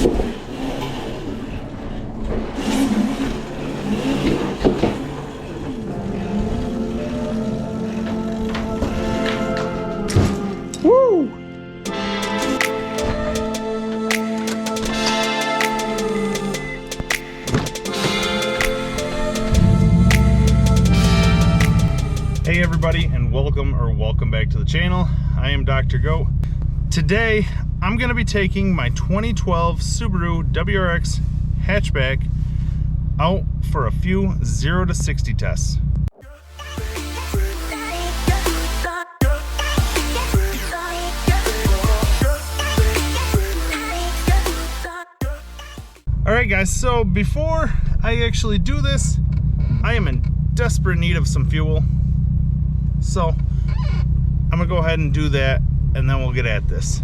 Woo! Hey everybody, and welcome back to the channel. I am Dr. Goat. Today I'm going to be taking my 2012 Subaru WRX Hatchback out for a few 0 to 60 tests. Alright guys, so before I actually do this, I am in desperate need of some fuel. So I'm gonna go ahead and do that, and then we'll get at this.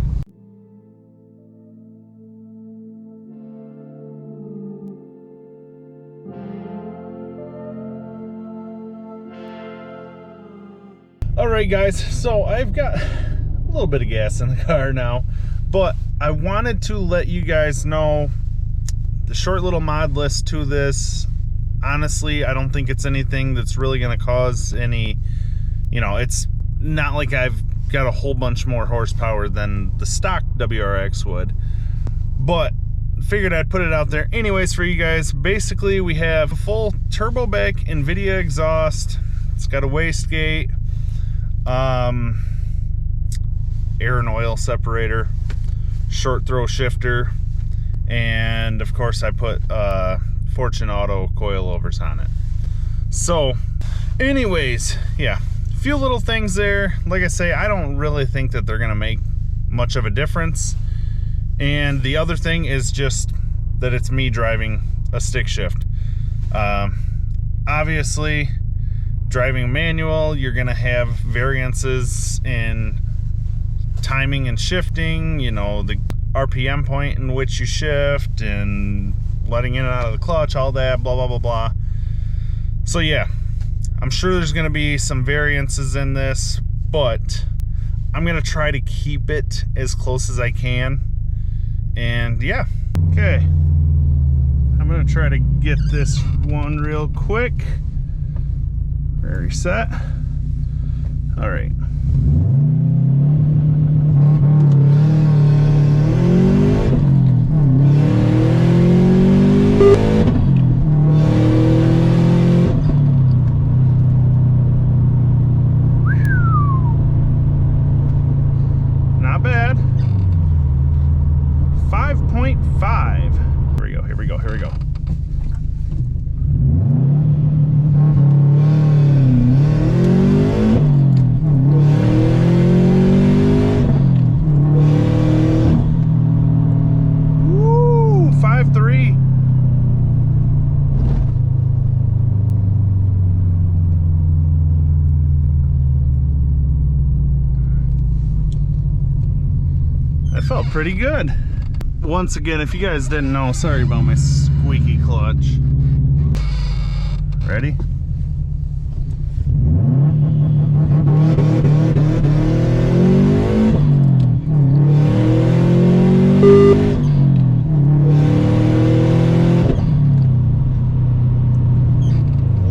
Alright guys, so I've got a little bit of gas in the car now, but I wanted to let you guys know the short little mod list to this. Honestly, I don't think it's anything that's really gonna cause any, you know, it's not like I've got a whole bunch more horsepower than the stock WRX would, but figured I'd put it out there anyways for you guys. Basically, we have a full turbo back NVIDIA exhaust. It's got a wastegate, air and oil separator, short throw shifter, and of course I put Fortune Auto coilovers on it. So anyways, yeah, a few little things there. Like I say, I don't really think that they're gonna make much of a difference. And the other thing is just that it's me driving a stick shift. Obviously, driving manual, you're gonna have variances in timing and shifting, you know, the RPM point in which you shift and letting in and out of the clutch, all that, blah, blah, blah, blah. So yeah, I'm sure there's gonna be some variances in this, but I'm gonna try to keep it as close as I can. And yeah, okay. I'm gonna try to get this one real quick. Reset. All right. Not bad. 5.5. Here we go. Woo, 5.3. That felt pretty good. Once again, if you guys didn't know, sorry about my squeaky clutch. Ready?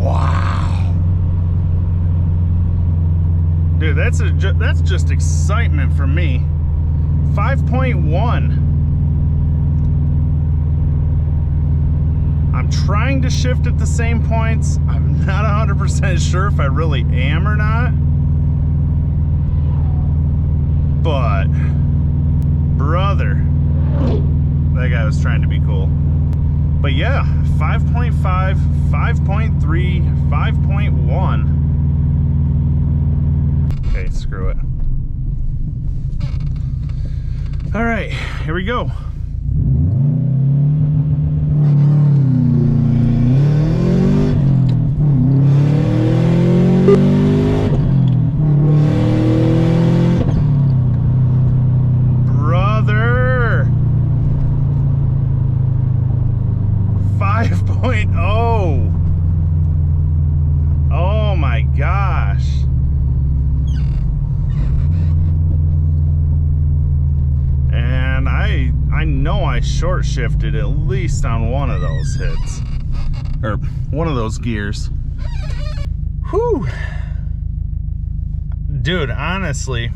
Wow. Dude, that's just excitement for me. 5.1. I'm trying to shift at the same points. I'm not 100% sure if I really am or not. But, brother, that guy was trying to be cool. But yeah, 5.5, 5.3, 5.1. Okay, screw it. All right, here we go. Brother, 5.0. Oh my gosh. And I know I short shifted at least on one of those hits, or one of those gears. Whew. Dude, honestly,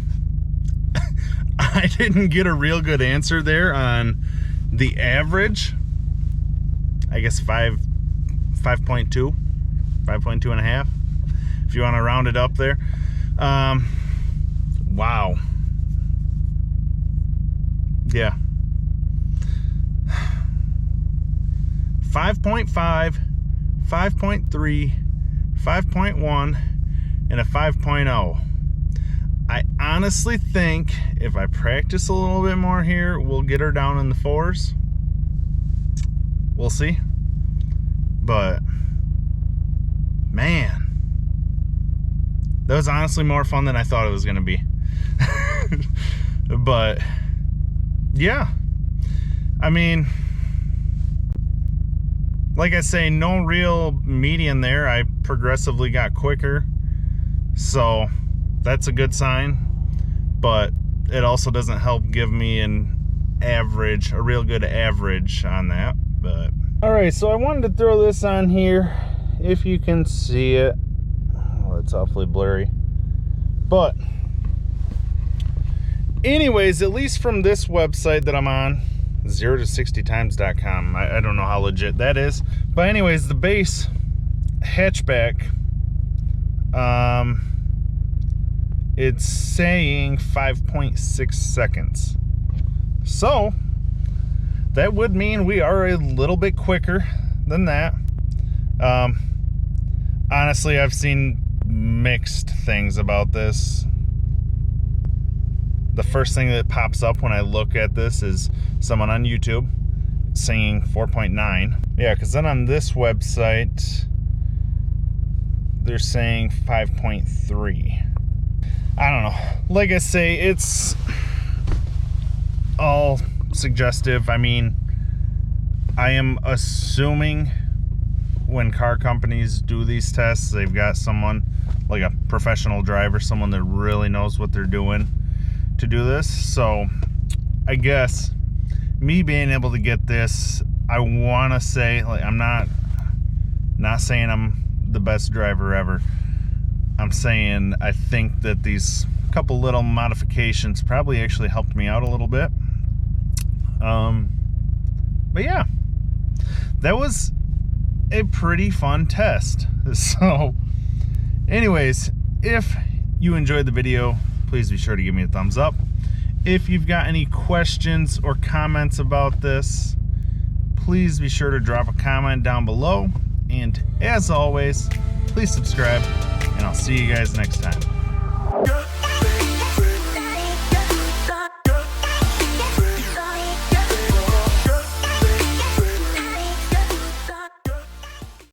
I didn't get a real good answer there on the average. I guess 5.2 and a half, if you want to round it up there. Wow. Yeah. 5.5, 5.3, 5.1, and a 5.0. I honestly think if I practice a little bit more here, we'll get her down in the 4s. We'll see. But man, that was honestly more fun than I thought it was going to be. But yeah, I mean, like I say, no real median there. I progressively got quicker, so that's a good sign, but it also doesn't help give me an average, a real good average on that. But all right, so I wanted to throw this on here if you can see it. Oh, it's awfully blurry, but anyways, at least from this website that I'm on, 0-60times.com, I don't know how legit that is, but anyways, the base hatchback, it's saying 5.6 seconds. So that would mean we are a little bit quicker than that. Honestly, I've seen mixed things about this. The first thing that pops up when I look at this is someone on YouTube saying 4.9. Yeah, because then on this website, they're saying 5.3. I don't know. Like I say, it's all suggestive. I mean, I am assuming when car companies do these tests, they've got someone like a professional driver, someone that really knows what they're doing to do this. So I guess me being able to get this, I want to say, like, I'm not saying I'm the best driver ever. I'm saying I think that these couple little modifications probably actually helped me out a little bit. But yeah, that was a pretty fun test. So anyways, if you enjoyed the video, please be sure to give me a thumbs up. If you've got any questions or comments about this, please be sure to drop a comment down below. And as always, please subscribe, and I'll see you guys next time.